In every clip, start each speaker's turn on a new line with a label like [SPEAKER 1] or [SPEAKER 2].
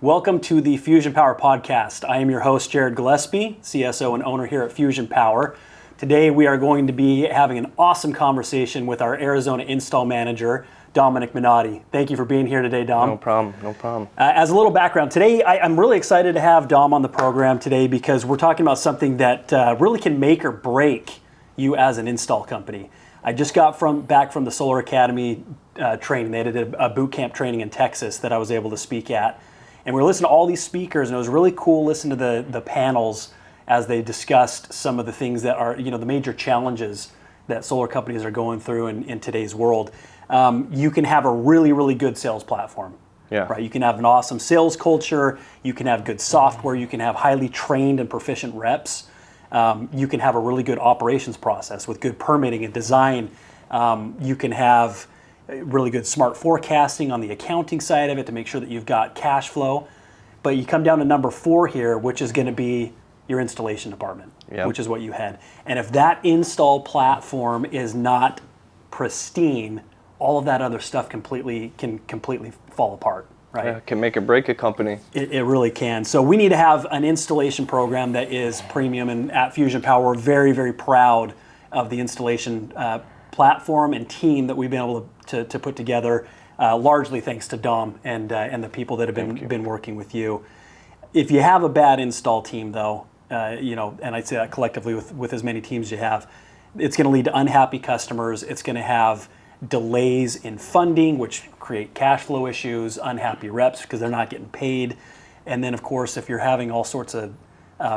[SPEAKER 1] Welcome to the Fusion Power Podcast. I am your host, Jared Gillespie, CSO and owner here at Fusion Power. Today we are going to be having an awesome conversation with our Arizona install manager, Dominick Menoti. Thank you for being here today, Dom.
[SPEAKER 2] No problem.
[SPEAKER 1] As a little background, today I'm really excited to have Dom on the program today because we're talking about something that really can make or break you as an install company. I just got back from the Solar Academy training. They did a boot camp training in Texas that I was able to speak at. And we were listening to all these speakers, and it was really cool listening to the panels as they discussed some of the things that are, the major challenges that solar companies are going through in today's world. You can have a really, really good sales platform.
[SPEAKER 2] Yeah.
[SPEAKER 1] Right? You can have an awesome sales culture. You can have good software. You can have highly trained and proficient reps. You can have a really good operations process with good permitting and design. You can have really good smart forecasting on the accounting side of it to make sure that you've got cash flow. But you come down to number 4 here, which is going to be your installation department, which is what you had. And if that install platform is not pristine, all of that other stuff can completely fall apart, right?
[SPEAKER 2] Yeah, it can make or break a company.
[SPEAKER 1] It really can. So we need to have an installation program that is premium, and at Fusion Power, we're very, very proud of the installation platform and team that we've been able to put together, largely thanks to Dom and the people that have been working with you. If you have a bad install team, though, and I'd say that collectively with as many teams you have, it's going to lead to unhappy customers. It's going to have delays in funding, which create cash flow issues, unhappy reps because they're not getting paid. And then, of course, if you're having all sorts of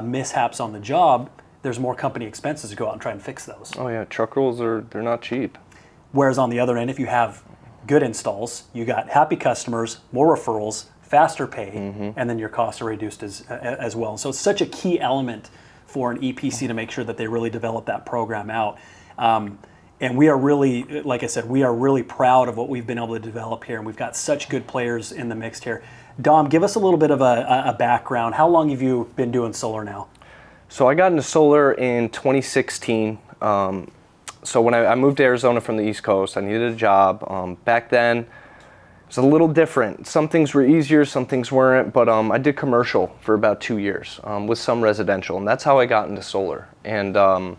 [SPEAKER 1] mishaps on the job, there's more company expenses to go out and try and fix those.
[SPEAKER 2] Oh yeah, truck rolls they're not cheap.
[SPEAKER 1] Whereas on the other end, if you have good installs, you got happy customers, more referrals, faster pay, and then your costs are reduced as well. So it's such a key element for an EPC to make sure that they really develop that program out. And we are really, like I said, we are really proud of what we've been able to develop here, and we've got such good players in the mix here. Dom, give us a little bit of a background. How long have you been doing solar now?
[SPEAKER 2] So I got into solar in 2016. So when I moved to Arizona from the East Coast, I needed a job. Back then, it was a little different. Some things were easier, some things weren't, but I did commercial for about 2 years with some residential, and that's how I got into solar. And the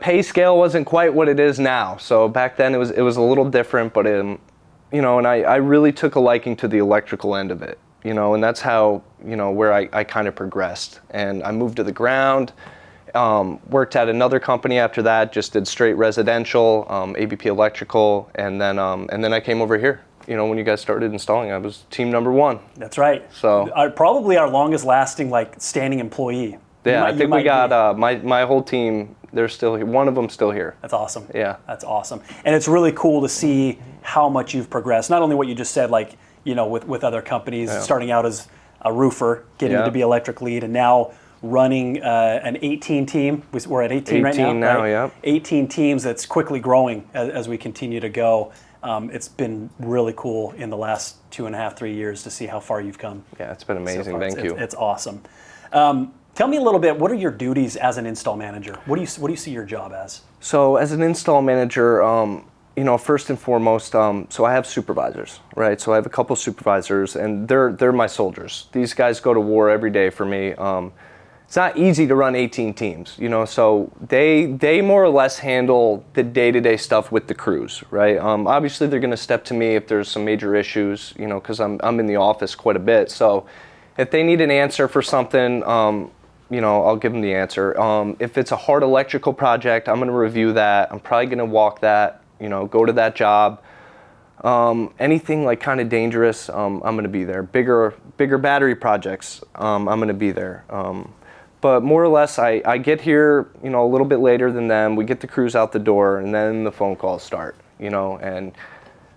[SPEAKER 2] pay scale wasn't quite what it is now. So back then it was a little different, but and I really took a liking to the electrical end of it. And that's how, where I kind of progressed. And I moved to the ground, worked at another company after that, just did straight residential, ABP electrical, and then I came over here. When you guys started installing, I was team number 1.
[SPEAKER 1] That's right.
[SPEAKER 2] So
[SPEAKER 1] probably our longest lasting standing employee.
[SPEAKER 2] Yeah, I think we got my whole team. They're still here. One of them's still here.
[SPEAKER 1] That's awesome.
[SPEAKER 2] Yeah,
[SPEAKER 1] that's awesome. And it's really cool to see how much you've progressed. Not only what you just said, with other companies, starting out as a roofer, getting to be electric lead, and now running an 18 team. We're at 18 right now.
[SPEAKER 2] 18 now,
[SPEAKER 1] right?
[SPEAKER 2] yeah.
[SPEAKER 1] 18 teams that's quickly growing as we continue to go. It's been really cool in the last 2.5, 3 years to see how far you've come.
[SPEAKER 2] Yeah, it's been amazing.
[SPEAKER 1] So
[SPEAKER 2] Thank you.
[SPEAKER 1] It's awesome. Tell me a little bit, what are your duties as an install manager? What do you see your job as?
[SPEAKER 2] So as an install manager, first and foremost, so I have supervisors, right? So I have a couple supervisors, and they're my soldiers. These guys go to war every day for me. It's not easy to run 18 teams, so they more or less handle the day-to-day stuff with the crews, right? Obviously, they're going to step to me if there's some major issues, because I'm in the office quite a bit. So if they need an answer for something, I'll give them the answer. If it's a hard electrical project, I'm going to review that. I'm probably going to walk that. Go to that job. Anything kind of dangerous, I'm going to be there. Bigger battery projects, I'm going to be there. But more or less, I get here, a little bit later than them. We get the crews out the door, and then the phone calls start, And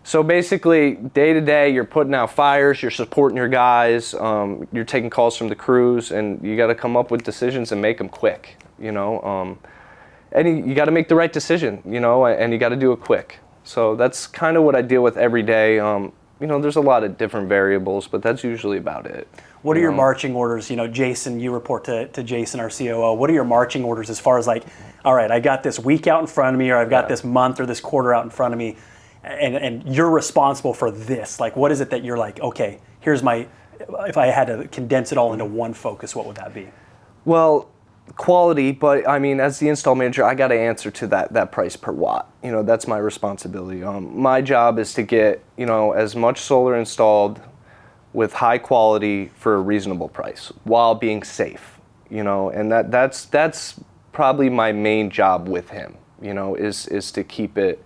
[SPEAKER 2] so basically, day to day, you're putting out fires, you're supporting your guys, you're taking calls from the crews, and you got to come up with decisions and make them quick, And you got to make the right decision, and you got to do it quick. So that's kind of what I deal with every day. There's a lot of different variables, but that's usually about it.
[SPEAKER 1] What are your marching orders? Jason, you report to Jason, our COO. What are your marching orders as far as all right, I got this week out in front of me, or I've got this month or this quarter out in front of me, and you're responsible for this. What is it that you're okay, here's my, if I had to condense it all into one focus, what would that be?
[SPEAKER 2] Well, quality, but I mean, as the install manager, I got to answer to that price per watt. You know, that's my responsibility. My job is to get, you know, as much solar installed with high quality for a reasonable price while being safe, you know, and that's probably my main job with him, you know, is to keep it,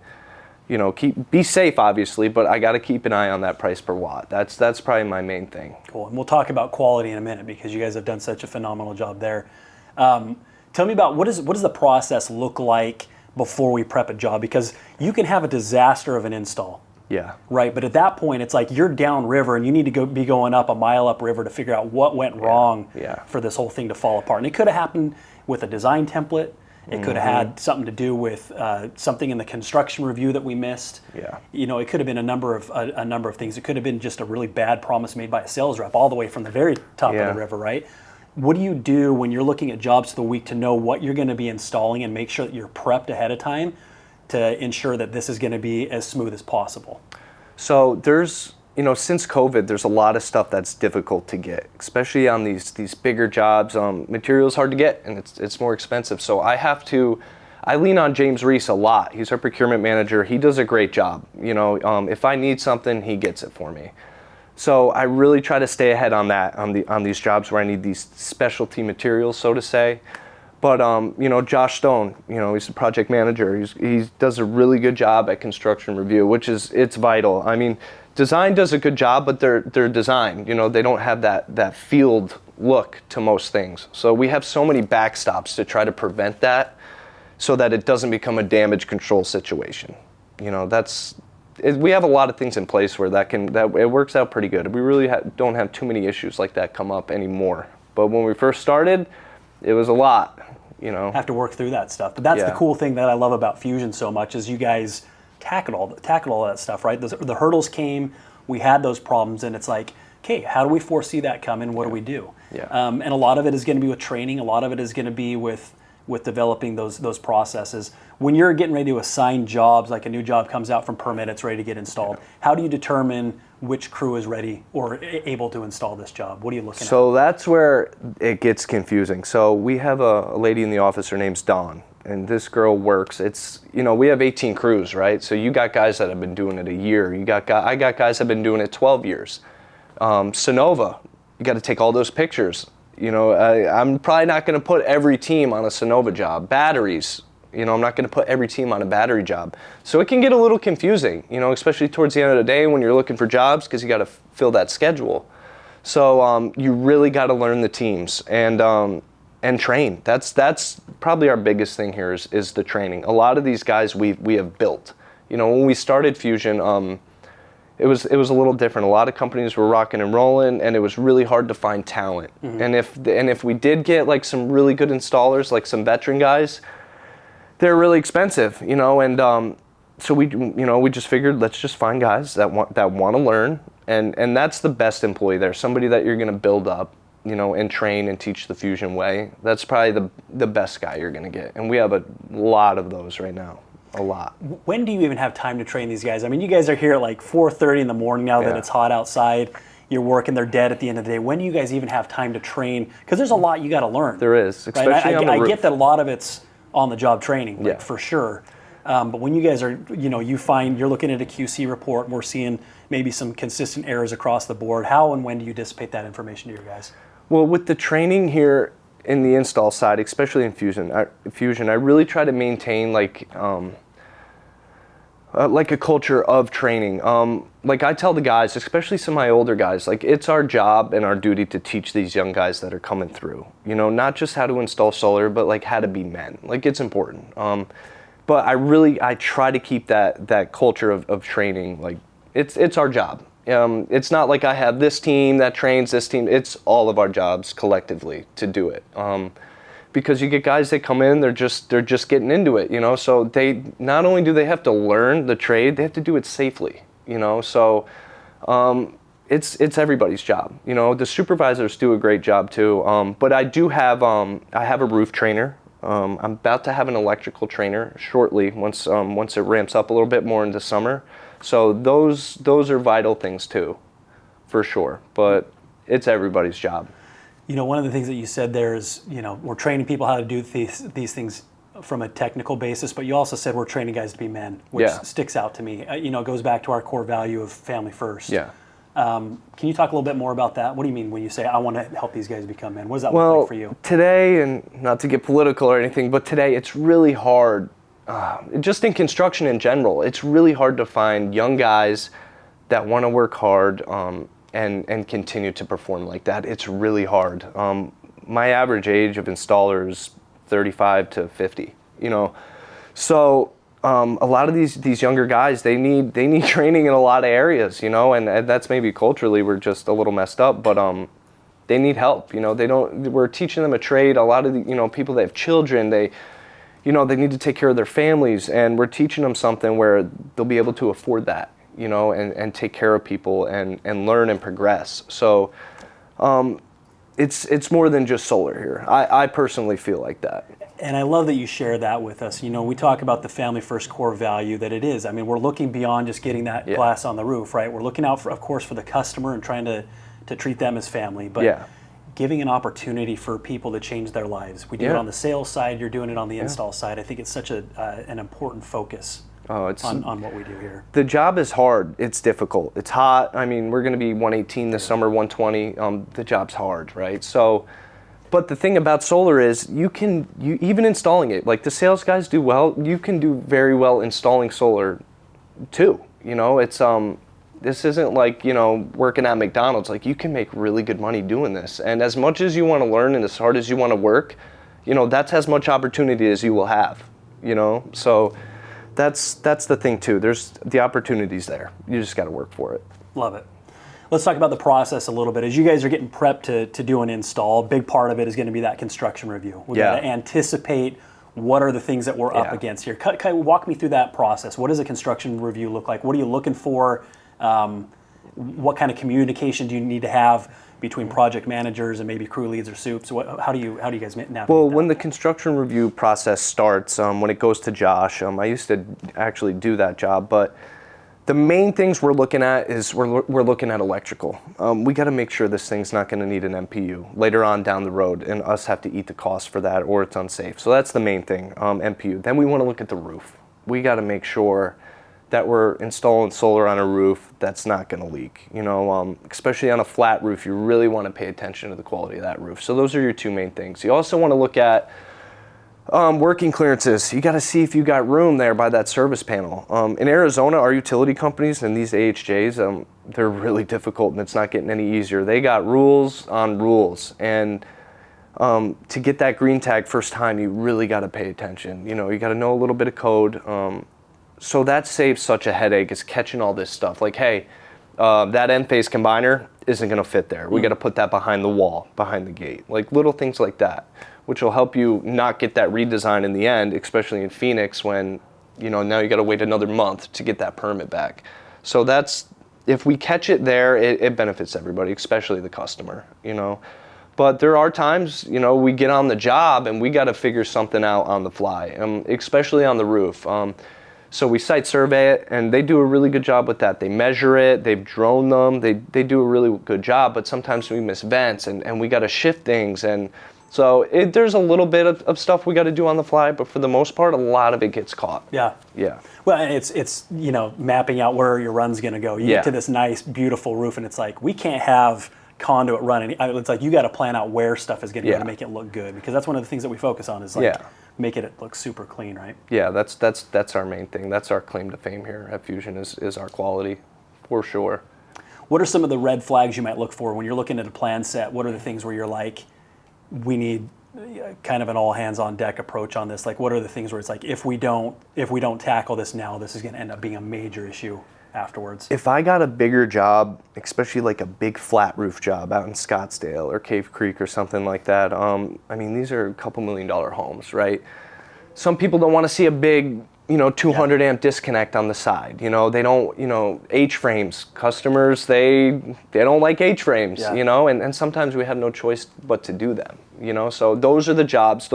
[SPEAKER 2] you know, be safe obviously, but I got to keep an eye on that price per watt. That's probably my main thing.
[SPEAKER 1] Cool. And we'll talk about quality in a minute because you guys have done such a phenomenal job there. Tell me about what does the process look like before we prep a job, because you can have a disaster of an install.
[SPEAKER 2] Yeah.
[SPEAKER 1] Right, but at that point, it's like you're downriver and you need to be going up a mile upriver to figure out what went wrong for this whole thing to fall apart. And it could have happened with a design template. It could have had something to do with something in the construction review that we missed.
[SPEAKER 2] Yeah.
[SPEAKER 1] You know, it could have been a number of things. It could have been just a really bad promise made by a sales rep all the way from the very top of the river, right? What do you do when you're looking at jobs of the week to know what you're going to be installing and make sure that you're prepped ahead of time to ensure that this is going to be as smooth as possible?
[SPEAKER 2] So there's, you know, since COVID, there's a lot of stuff that's difficult to get, especially on these bigger jobs. Material's hard to get and it's more expensive. So I lean on James Reese a lot. He's our procurement manager. He does a great job. You know, if I need something, he gets it for me. So I really try to stay ahead on that, on these jobs where I need these specialty materials, so to say. But you know, Josh Stone, you know, he's the project manager. He does a really good job at construction review, it's vital. I mean, design does a good job, but they're design. You know, they don't have that field look to most things. So we have so many backstops to try to prevent that, so that it doesn't become a damage control situation. You know, we have a lot of things in place where that it works out pretty good. We really don't have too many issues like that come up anymore. But when we first started, it was a lot, you know.
[SPEAKER 1] Have to work through that stuff. But that's the cool thing that I love about Fusion so much is you guys tackled all that stuff, right? The hurdles came, we had those problems, and it's like, okay, how do we foresee that coming? What do we do?
[SPEAKER 2] Yeah.
[SPEAKER 1] And a lot of it is going to be with training. A lot of it is going to be with developing those processes. When you're getting ready to assign jobs, like a new job comes out from permit, it's ready to get installed. How do you determine which crew is ready or able to install this job? What are you looking at?
[SPEAKER 2] So that's where it gets confusing. So we have a lady in the office, her name's Dawn, and this girl works. It's, you know, we have 18 crews, right? So you got guys that have been doing it a year. I got guys that have been doing it 12 years. Sonova, you got to take all those pictures. You know, I'm probably not going to put every team on a Sonova job. Batteries, you know, I'm not going to put every team on a battery job. So it can get a little confusing, you know, especially towards the end of the day when you're looking for jobs because you got to fill that schedule. So you really got to learn the teams and train. That's probably our biggest thing here is the training. A lot of these guys we have built. You know, when we started Fusion, it was a little different. A lot of companies were rocking and rolling, and it was really hard to find talent. Mm-hmm. And if we did get like some really good installers, like some veteran guys, they're really expensive, you know. And so we just figured let's just find guys that want to learn, and that's the best employee there. Somebody that you're going to build up, you know, and train and teach the Fusion way. That's probably the best guy you're going to get, and we have a lot of those right now. A lot.
[SPEAKER 1] When do you even have time to train these guys? I mean, you guys are here at like 4:30 in the morning now that it's hot outside. You're working, they're dead at the end of the day. When do you guys even have time to train? Because there's a lot you got to learn.
[SPEAKER 2] There is, especially on the roof.
[SPEAKER 1] I get that a lot of it's on-the-job training, like, for sure. But when you guys are, you know, you're looking at a QC report and we're seeing maybe some consistent errors across the board. How and when do you dissipate that information to your guys?
[SPEAKER 2] Well, with the training here in the install side, especially in Fusion, I really try to maintain like a culture of training. Like I tell the guys, especially some of my older guys, like it's our job and our duty to teach these young guys that are coming through, you know, not just how to install solar, but like how to be men. Like it's important. But I try to keep that culture of training. Like it's our job. It's not like I have this team that trains this team. It's all of our jobs collectively to do it. Because you get guys that come in, they're just getting into it, you know. So they not only do they have to learn the trade, they have to do it safely, you know. So it's everybody's job, you know. The supervisors do a great job too. But I do have I have a roof trainer. I'm about to have an electrical trainer shortly once it ramps up a little bit more into summer. So those are vital things too for sure. But it's everybody's job.
[SPEAKER 1] You know, one of the things that you said there is, you know, we're training people how to do these things from a technical basis, but you also said we're training guys to be men, which sticks out to me. You know, it goes back to our core value of family first.
[SPEAKER 2] Yeah.
[SPEAKER 1] Can you talk a little bit more about that? What do you mean when you say, I want to help these guys become men? What does that look like for you?
[SPEAKER 2] Today, and not to get political or anything, but today it's really hard, just in construction in general, it's really hard to find young guys that want to work hard and continue to perform like that. It's really hard. My average age of installer is 35 to 50, you know. So a lot of these younger guys, they need training in a lot of areas, you know, and that's maybe culturally we're just a little messed up, but they need help, you know. We're teaching them a trade. A lot of the, you know, people that have children, they need to take care of their families, and we're teaching them something where they'll be able to afford that, you know, and take care of people and learn and progress. So it's more than just solar here. I personally feel like that.
[SPEAKER 1] And I love that you share that with us. You know, we talk about the family first core value that it is. I mean, we're looking beyond just getting that glass on the roof, right? We're looking out for, of course, for the customer and trying to treat them as family, but giving an opportunity for people to change their lives. We do it on the sales side, you're doing it on the install side. I think it's such an important focus on what we do here.
[SPEAKER 2] The job is hard. It's difficult. It's hot. I mean, we're going to be 118 this summer, 120. The job's hard, right? So, but the thing about solar is you even installing it, like the sales guys do well, you can do very well installing solar too. You know, it's this isn't like, you know, working at McDonald's. Like, you can make really good money doing this. And as much as you want to learn and as hard as you want to work, you know, that's as much opportunity as you will have, you know? So that's the thing too. There's the opportunities there. You just got to work for it.
[SPEAKER 1] Love it. Let's talk about the process a little bit. As you guys are getting prepped to do an install, a big part of it is going to be that construction review. We've got to anticipate what are the things that we're up against here. Walk me through that process. What does a construction review look like? What are you looking for? What kind of communication do you need to have between project managers and maybe crew leads or soups? How do you guys navigate that?
[SPEAKER 2] Well, when the construction review process starts, when it goes to Josh, I used to actually do that job, but the main things we're looking at is we're looking at electrical. We got to make sure this thing's not going to need an MPU later on down the road, and us have to eat the cost for that, or it's unsafe. So that's the main thing, MPU. Then we want to look at the roof. We got to make sure that we're installing solar on a roof that's not going to leak. You know, especially on a flat roof, you really want to pay attention to the quality of that roof. So those are your two main things. You also want to look at working clearances. You got to see if you got room there by that service panel. In Arizona, our utility companies and these AHJs, they're really difficult, and it's not getting any easier. They got rules on rules, and to get that green tag first time, you really got to pay attention. You know, you got to know a little bit of code. So that saves such a headache, is catching all this stuff. Like, hey, that end phase combiner isn't going to fit there. We got to put that behind the wall, behind the gate. Like little things like that, which will help you not get that redesign in the end, especially in Phoenix when, you know, now you got to wait another month to get that permit back. So that's, if we catch it there, it benefits everybody, especially the customer, you know. But there are times, you know, we get on the job and we got to figure something out on the fly, especially on the roof. So we site survey it, and they do a really good job with that. They measure it, they've drone them, they do a really good job, but sometimes we miss vents, and we got to shift things. And so there's a little bit of stuff we got to do on the fly, but for the most part, a lot of it gets caught.
[SPEAKER 1] Yeah. Well, and it's you know, mapping out where your run's going to go. You get to this nice, beautiful roof, and it's like, we can't have conduit running. It's like, you got to plan out where stuff is going to go to make it look good, because that's one of the things that we focus on is like, making it look super clean, right? Yeah,
[SPEAKER 2] that's our main thing. That's our claim to fame here at Fusion is our quality, for sure.
[SPEAKER 1] What are some of the red flags you might look for when you're looking at a plan set? What are the things where you're like, we need kind of an all hands on deck approach on this? Like, what are the things where it's like, if we don't tackle this now, this is going to end up being a major issue afterwards?
[SPEAKER 2] If I got a bigger job, especially like a big flat roof job out in Scottsdale or Cave Creek or something like that, I mean, these are a couple $1 million homes, right? Some people don't want to see a big, you know, 200 amp disconnect on the side. You know, they don't, you know, H-frames. Customers, they don't like H-frames, you know, and sometimes we have no choice but to do them, you know. So those are the jobs.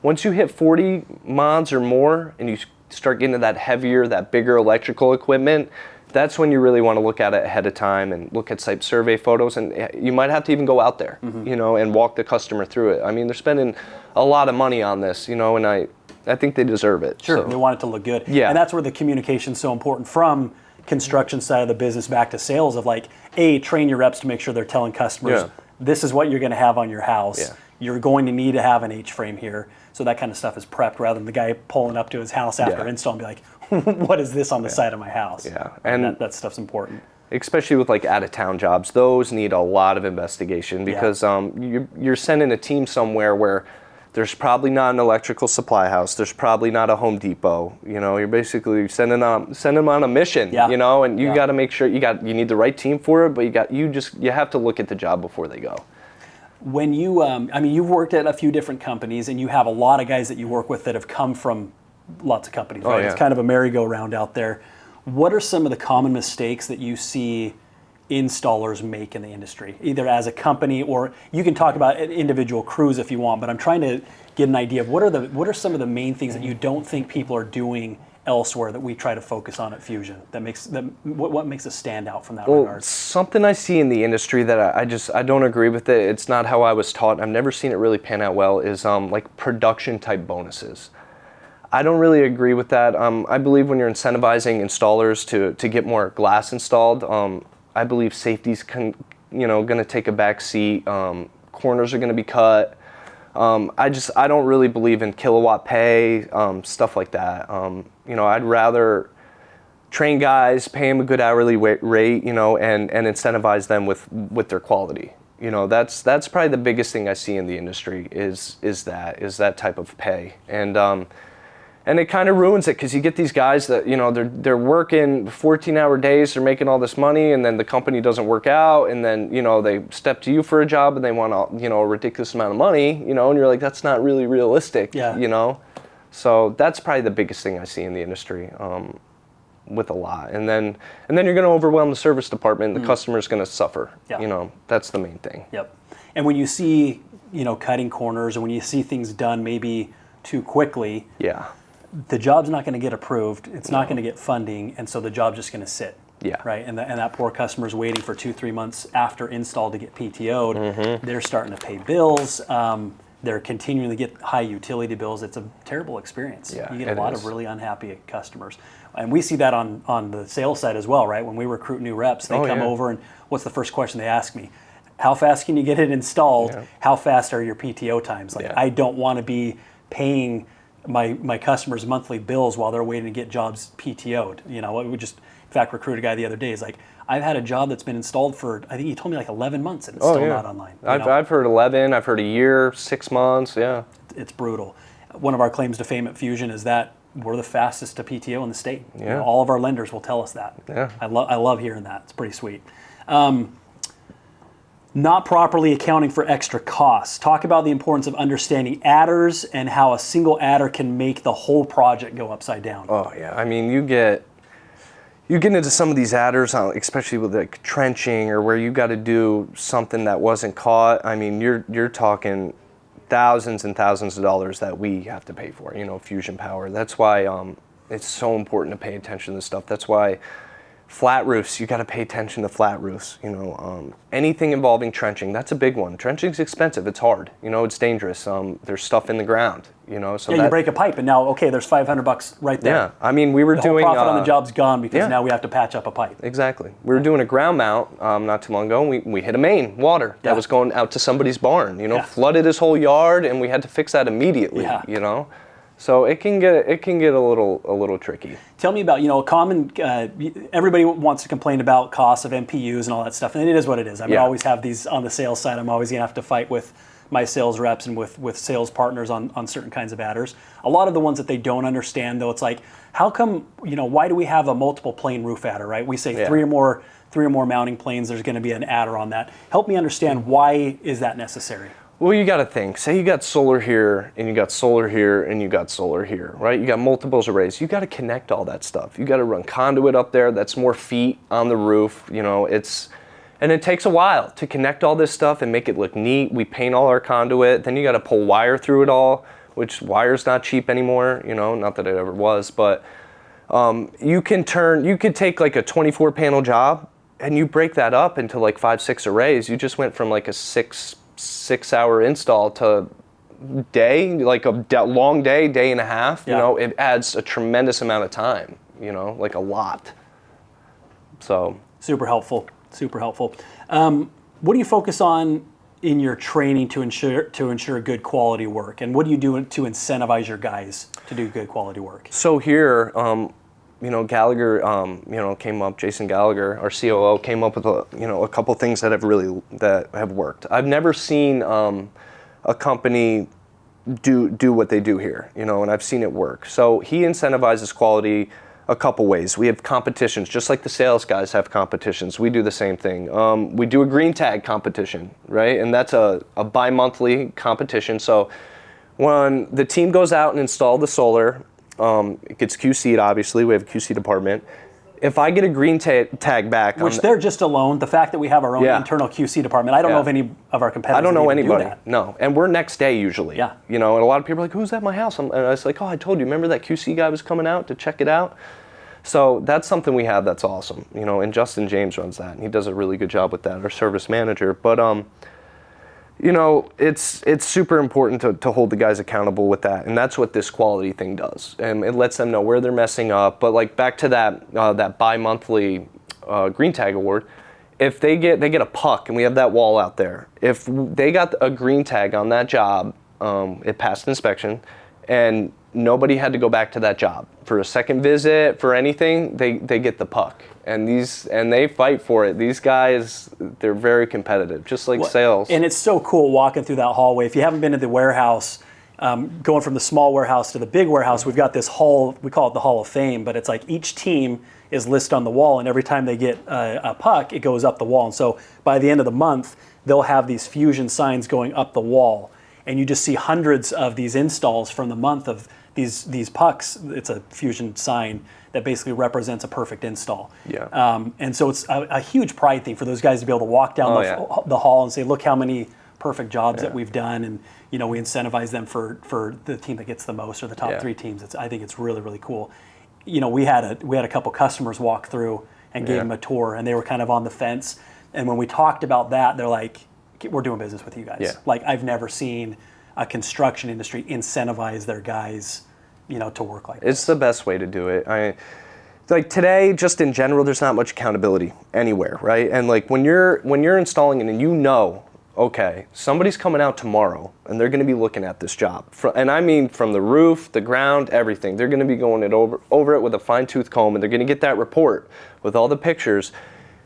[SPEAKER 2] Once you hit 40 mods or more and you start getting to that heavier, that bigger electrical equipment, that's when you really want to look at it ahead of time and look at site survey photos, and you might have to even go out there, you know, and walk the customer through it. I mean, they're spending a lot of money on this, you know, and I think they deserve it.
[SPEAKER 1] Sure,
[SPEAKER 2] So.
[SPEAKER 1] they want it to look good.
[SPEAKER 2] Yeah.
[SPEAKER 1] And that's where the communication is so important from construction side of the business back to sales of like, A, train your reps to make sure they're telling customers, this is what you're going to have on your house.
[SPEAKER 2] Yeah.
[SPEAKER 1] You're going to need to have an H-frame here. So that kind of stuff is prepped rather than the guy pulling up to his house after install and be like, what is this on the side of my house?
[SPEAKER 2] Yeah.
[SPEAKER 1] And that stuff's important.
[SPEAKER 2] Especially with like out-of-town jobs, those need a lot of investigation because you're sending a team somewhere where there's probably not an electrical supply house. There's probably not a Home Depot. You know, you're basically sending them on a mission. You know, and you got to make sure you need the right team for it. But you have to look at the job before they go.
[SPEAKER 1] When you, I mean, you've worked at a few different companies, and you have a lot of guys that you work with that have come from lots of companies. Right? It's kind of a merry-go-round out there. What are some of the common mistakes that you see installers make in the industry, either as a company or you can talk about individual crews if you want, but I'm trying to get an idea of what are some of the main things that you don't think people are doing elsewhere that we try to focus on at Fusion what makes us stand out from that regard?
[SPEAKER 2] Something I see in the industry that I don't agree with it. It's not how I was taught. I've never seen it really pan out well is like production type bonuses. I don't really agree with that. I believe when you're incentivizing installers to get more glass installed, I believe safety's going to take a back seat. Corners are going to be cut. I don't really believe in kilowatt pay, stuff like that. I'd rather train guys, pay them a good hourly rate, and incentivize them with their quality. That's probably the biggest thing I see in the industry is that type of pay. And it kind of ruins it because you get these guys that, they're working 14-hour days, they're making all this money, and then the company doesn't work out, and then, they step to you for a job and they want, a ridiculous amount of money, and you're like, that's not really realistic, So that's probably the biggest thing I see in the industry with a lot. And then you're going to overwhelm the service department, the customer's going to suffer. That's the main thing.
[SPEAKER 1] Yep. And when you see, cutting corners, and when you see things done maybe too quickly, the job's not going to get approved, it's not going to get funding, and so the job's just going to sit. Right? And that poor customer's waiting for 2-3 months after install to get PTO'd. They're starting to pay bills. They're continuing to get high utility bills. It's a terrible experience. You get a lot of really unhappy customers. And we see that on the sales side as well, right? When we recruit new reps, they come over and what's the first question they ask me? How fast can you get it installed? How fast are your PTO times? I don't want to be paying my customers' monthly bills while they're waiting to get jobs PTO'd. We just, in fact, recruited a guy the other day. He's like, I've had a job that's been installed for, I think he told me like 11 months and it's still not online.
[SPEAKER 2] I've heard 11, I've heard a year, 6 months,
[SPEAKER 1] It's brutal. One of our claims to fame at Fusion is that we're the fastest to PTO in the state. All of our lenders will tell us that. I love hearing that. It's pretty sweet. Not properly accounting for extra costs. Talk about the importance of understanding adders and how a single adder can make the whole project go upside down.
[SPEAKER 2] Oh yeah, I mean you get into some of these adders, especially with like trenching or where you got to do something that wasn't caught. I mean you're talking thousands and thousands of dollars that we have to pay for. Fusion Power. That's why it's so important to pay attention to this stuff. That's why. Flat roofs, you got to pay attention to flat roofs. Anything involving trenching, that's a big one. Trenching's expensive. It's hard. It's dangerous. There's stuff in the ground. So
[SPEAKER 1] you break a pipe, and now there's $500 right there.
[SPEAKER 2] Yeah, I mean we were doing.
[SPEAKER 1] The whole profit on the job's gone because now we have to patch up a pipe.
[SPEAKER 2] Exactly. We were doing a ground mount not too long ago, and we hit a main water that was going out to somebody's barn. Flooded his whole yard, and we had to fix that immediately. So it can get a little tricky.
[SPEAKER 1] Tell me about a common. Everybody wants to complain about costs of MPUs and all that stuff, and it is what it is. I always have these on the sales side. I'm always gonna have to fight with my sales reps and with sales partners on certain kinds of adders. A lot of the ones that they don't understand though, it's like, how come why do we have a multiple plane roof adder? Right? We say three or more mounting planes. There's going to be an adder on that. Help me understand why is that necessary?
[SPEAKER 2] Well, you got to think. Say you got solar here, and you got solar here, and you got solar here, right? You got multiples arrays. You got to connect all that stuff. You got to run conduit up there. That's more feet on the roof. And it takes a while to connect all this stuff and make it look neat. We paint all our conduit. Then you got to pull wire through it all, which wire's not cheap anymore. Not that it ever was, but You could take like a 24 panel job and you break that up into like 5-6 arrays. You just went from like a six hour install to day, like a long day and a half.
[SPEAKER 1] Yeah.
[SPEAKER 2] You know, it adds a tremendous amount of time, you know, like a lot. So
[SPEAKER 1] super helpful. What do you focus on in your training to ensure good quality work, and what do you do to incentivize your guys to do good quality work?
[SPEAKER 2] So here, you know, Gallagher, you know, came up. Jason Gallagher, our COO, came up with a couple things that have worked. I've never seen a company do what they do here, you know, and I've seen it work. So he incentivizes quality a couple ways. We have competitions, just like the sales guys have competitions. We do the same thing. We do a green tag competition, right? And that's a bi-monthly competition. So when the team goes out and install the solar, it gets QC'd, obviously. We have a QC department. If I get a green tag back,
[SPEAKER 1] which they're just alone. The fact that we have our own internal QC department, I don't know if any of our competitors.
[SPEAKER 2] I don't know anybody.
[SPEAKER 1] Do that.
[SPEAKER 2] No, and we're next day usually.
[SPEAKER 1] Yeah.
[SPEAKER 2] You know, and a lot of people are like, "Who's at my house?" And I was like, "Oh, I told you. Remember that QC guy was coming out to check it out?" So that's something we have that's awesome. You know, and Justin James runs that, and he does a really good job with that. Our service manager, but you know, it's super important to hold the guys accountable with that, and that's what this quality thing does. And it lets them know where they're messing up. But like back to that bi-monthly green tag award, if they get a puck, and we have that wall out there. If they got a green tag on that job, it passed inspection, and nobody had to go back to that job for a second visit, for anything. They get the puck. And they fight for it. These guys, they're very competitive, just like sales.
[SPEAKER 1] And it's so cool walking through that hallway. If you haven't been to the warehouse, going from the small warehouse to the big warehouse, we've got this hall, we call it the Hall of Fame, but it's like each team is listed on the wall, and every time they get a puck, it goes up the wall. And so by the end of the month, they'll have these fusion signs going up the wall. And you just see hundreds of these installs from the month of these pucks. It's a fusion sign that basically represents a perfect install.
[SPEAKER 2] Yeah.
[SPEAKER 1] And so it's a huge pride thing for those guys to be able to walk down the hall and say, look how many perfect jobs that we've done, and you know, we incentivize them for the team that gets the most, or the top 3 teams. I think it's really, really cool. You know, we had a couple customers walk through and gave them a tour, and they were kind of on the fence. And when we talked about that, they're like, we're doing business with you guys.
[SPEAKER 2] Yeah.
[SPEAKER 1] Like, I've never seen a construction industry incentivize their guys, you know, to work like this.
[SPEAKER 2] It's the best way to do it. Like today, just in general, there's not much accountability anywhere, right? And like when you're installing it, and you know, okay, somebody's coming out tomorrow, and they're going to be looking at this job, and I mean from the roof, the ground, everything. They're going to be going over it with a fine-tooth comb, and they're going to get that report with all the pictures.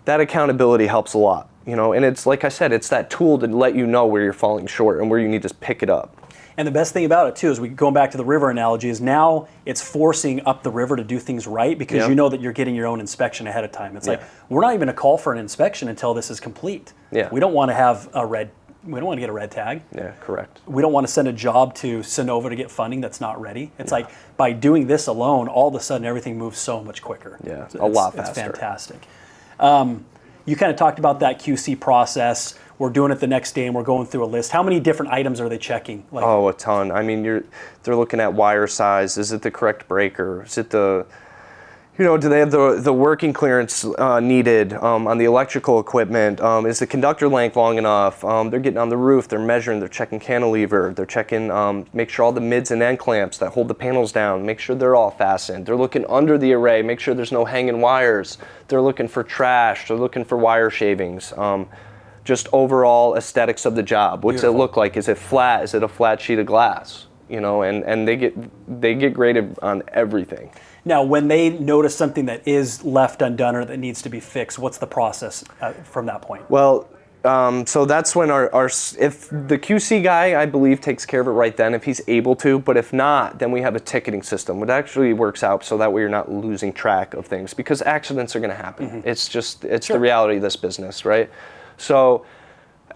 [SPEAKER 2] That accountability helps a lot, you know. And it's like I said, it's that tool to let you know where you're falling short and where you need to pick it up.
[SPEAKER 1] And the best thing about it too is, going back to the river analogy, is now it's forcing up the river to do things right, because you know that you're getting your own inspection ahead of time. It's like, we're not even going to call for an inspection until this is complete.
[SPEAKER 2] Yeah.
[SPEAKER 1] We don't want to have we don't want to get a red tag.
[SPEAKER 2] Yeah, correct.
[SPEAKER 1] We don't want to send a job to Sonova to get funding that's not ready. It's like, by doing this alone, all of a sudden everything moves so much quicker.
[SPEAKER 2] Yeah, a lot faster.
[SPEAKER 1] It's fantastic. You kind of talked about that QC process. We're doing it the next day, and we're going through a list. How many different items are they checking? Like,
[SPEAKER 2] oh, a ton. I mean, they're looking at wire size. Is it the correct breaker? Is it do they have the working clearance needed on the electrical equipment? Is the conductor length long enough? They're getting on the roof. They're measuring. They're checking cantilever. They're checking, make sure all the mids and end clamps that hold the panels down, make sure they're all fastened. They're looking under the array, make sure there's no hanging wires. They're looking for trash. They're looking for wire shavings. Just overall aesthetics of the job. What's
[SPEAKER 1] Beautiful.
[SPEAKER 2] it look like? Is it flat? Is it a flat sheet of glass? You know, and they get graded on everything.
[SPEAKER 1] Now, when they notice something that is left undone or that needs to be fixed, what's the process from that point?
[SPEAKER 2] Well, so that's when if the QC guy, I believe, takes care of it right then, if he's able to. But if not, then we have a ticketing system, which actually works out so that way you're not losing track of things, because accidents are going to happen. Mm-hmm. It's the reality of this business, right? So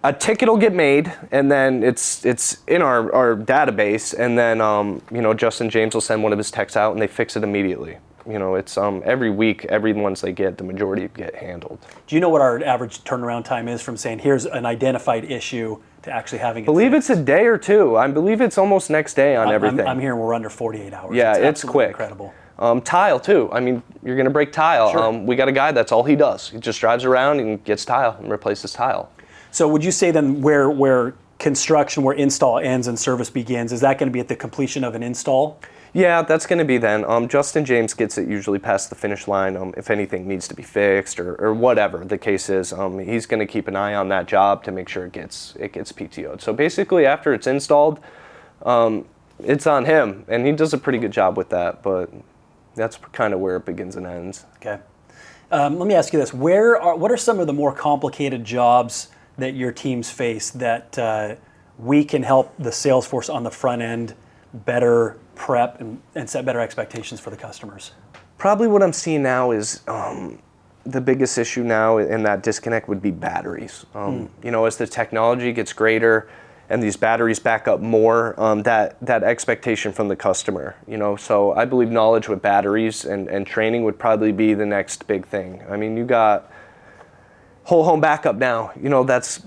[SPEAKER 2] a ticket will get made, and then it's in our database, and then Justin James will send one of his techs out, and they fix it immediately. You know, it's every week, every ones they get, the majority get handled.
[SPEAKER 1] Do you know what our average turnaround time is from saying, here's an identified issue, to actually having it
[SPEAKER 2] I believe
[SPEAKER 1] fixed?
[SPEAKER 2] it's a day or two. I believe it's almost next day on everything.
[SPEAKER 1] I'm hearing we're under 48 hours.
[SPEAKER 2] Yeah, it's
[SPEAKER 1] absolutely
[SPEAKER 2] quick.
[SPEAKER 1] Incredible.
[SPEAKER 2] Tile too. I mean, you're gonna break tile.
[SPEAKER 1] Sure.
[SPEAKER 2] We got a guy that's all he does. He just drives around and gets tile and replaces tile.
[SPEAKER 1] So would you say then where construction, where install ends and service begins, is that going to be at the completion of an install?
[SPEAKER 2] Yeah, that's going to be then. Justin James gets it usually past the finish line if anything needs to be fixed or whatever the case is. He's going to keep an eye on that job to make sure it gets PTO'd. So basically, after it's installed, it's on him, and he does a pretty good job with that. But that's kind of where it begins and ends.
[SPEAKER 1] Okay. Let me ask you this: what are some of the more complicated jobs that your teams face that we can help the sales force on the front end better prep and set better expectations for the customers?
[SPEAKER 2] Probably what I'm seeing now is the biggest issue now in that disconnect would be batteries. You know, as the technology gets greater and these batteries back up more, that expectation from the customer, you know, so I believe knowledge with batteries and training would probably be the next big thing. I mean, you got whole home backup now, you know, that's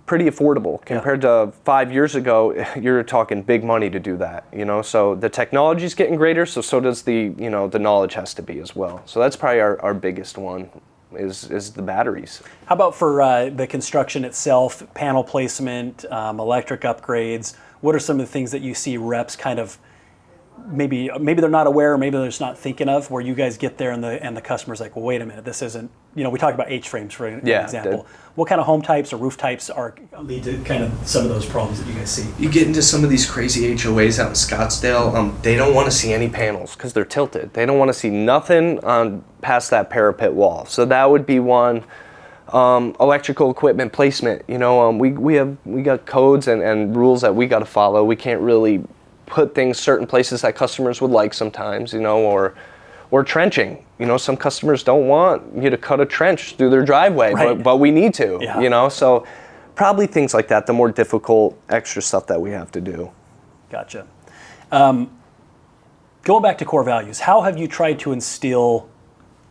[SPEAKER 2] pretty affordable compared to 5 years ago. You're talking big money to do that, you know, so the technology's getting greater, so does the, you know, the knowledge has to be as well. So that's probably our biggest one is the batteries.
[SPEAKER 1] How about for the construction itself, panel placement, electric upgrades? What are some of the things that you see reps kind of maybe they're not aware, or maybe they're just not thinking of, where you guys get there and the customer's like, well, wait a minute, this isn't, you know, we talked about H-frames for an example. What kind of home types or roof types lead to kind of some of those problems that you guys see?
[SPEAKER 2] You get into some of these crazy HOAs out in Scottsdale, they don't want to see any panels because they're tilted. They don't want to see nothing on past that parapet wall. So that would be one. Electrical equipment placement, you know, we got codes and rules that we got to follow. We can't really put things certain places that customers would like sometimes, you know, or trenching. You know, some customers don't want you to cut a trench through their driveway,
[SPEAKER 1] right,
[SPEAKER 2] but we need to,
[SPEAKER 1] yeah,
[SPEAKER 2] you know, so probably things like that, the more difficult extra stuff that we have to do.
[SPEAKER 1] Gotcha. Going back to core values, how have you tried to instill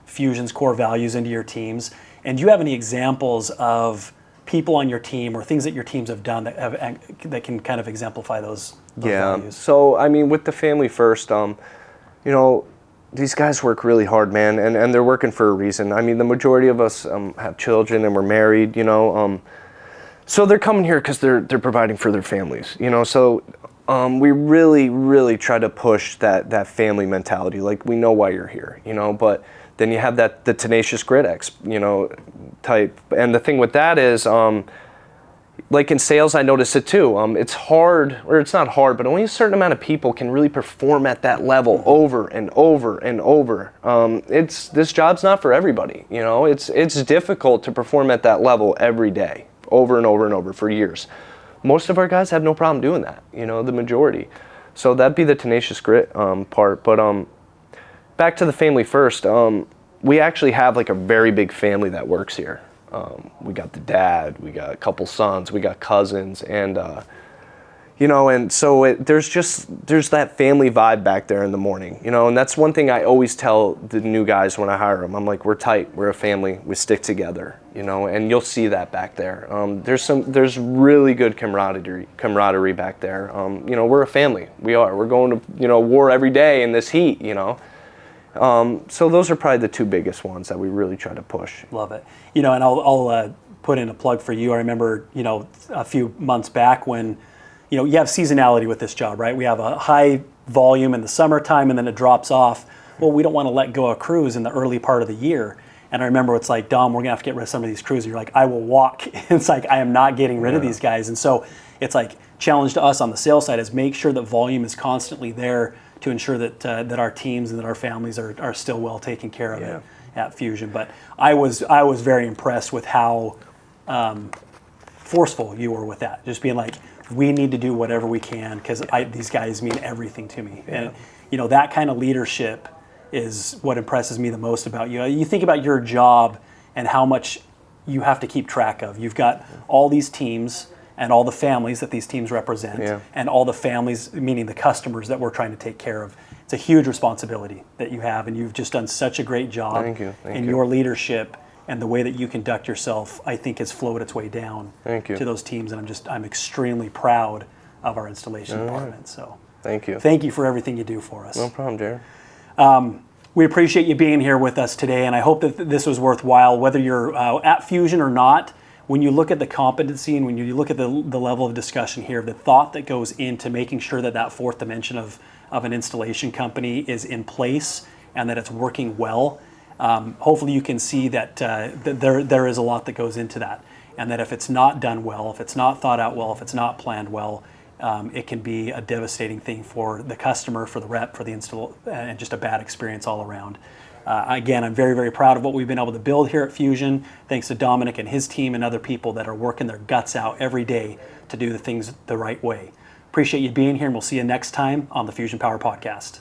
[SPEAKER 1] Fusion's core values into your teams? And do you have any examples of people on your team or things that your teams have done that can kind of exemplify those values?
[SPEAKER 2] So I mean, with the family first, you know, these guys work really hard, man, and they're working for a reason. I mean, the majority of us have children and we're married, you know, so they're coming here because they're providing for their families, you know. So we really try to push that family mentality. Like, we know why you're here, you know, but then you have the tenacious grit you know, type. And the thing with that is, like in sales, I notice it too. It's hard, or it's not hard, but only a certain amount of people can really perform at that level over and over and over. This job's not for everybody, you know. It's difficult to perform at that level every day, over and over and over for years. Most of our guys have no problem doing that, you know, the majority. So that'd be the tenacious grit part. But back to the family first, we actually have like a very big family that works here. We got the dad, we got a couple sons, we got cousins, and you know, and so there's that family vibe back there in the morning, you know, and that's one thing I always tell the new guys when I hire them. I'm like, we're tight, we're a family, we stick together, you know, and you'll see that back there. There's really good camaraderie back there. You know, we're a family. We're going to, you know, war every day in this heat, you know. So those are probably the two biggest ones that we really try to push.
[SPEAKER 1] Love it. You know, and I'll put in a plug for you. I remember, you know, a few months back when, you know, you have seasonality with this job, right? We have a high volume in the summertime and then it drops off. Well, we don't want to let go of crews in the early part of the year. And I remember it's like, Dom, we're going to have to get rid of some of these crews. And you're like, I will walk. It's like, I am not getting rid of these guys. And so it's like, challenge to us on the sales side is make sure that volume is constantly there to ensure that that our teams and that our families are still well taken care of at Fusion. But I was very impressed with how forceful you were with that. Just being like, we need to do whatever we can because these guys mean everything to me. And you know, that kind of leadership is what impresses me the most about you. You think about your job and how much you have to keep track of. You've got all these teams and all the families that these teams represent, and all the families, meaning the customers that we're trying to take care of. It's a huge responsibility that you have, and you've just done such a great job.
[SPEAKER 2] Thank you.
[SPEAKER 1] Your leadership and the way that you conduct yourself, I think, has flowed its way down to those teams, and I'm extremely proud of our installation department. So
[SPEAKER 2] thank you.
[SPEAKER 1] Thank you for everything you do for us.
[SPEAKER 2] No problem, Jared.
[SPEAKER 1] We appreciate you being here with us today, and I hope that this was worthwhile, whether you're at Fusion or not. When you look at the competency and when you look at the level of discussion here, the thought that goes into making sure that that fourth dimension of an installation company is in place and that it's working well, hopefully you can see that, there is a lot that goes into that. And that if it's not done well, if it's not thought out well, if it's not planned well, it can be a devastating thing for the customer, for the rep, for the install, and just a bad experience all around. Again, I'm very, very proud of what we've been able to build here at Fusion, thanks to Dominick and his team and other people that are working their guts out every day to do the things the right way. Appreciate you being here, and we'll see you next time on the Fusion Power Podcast.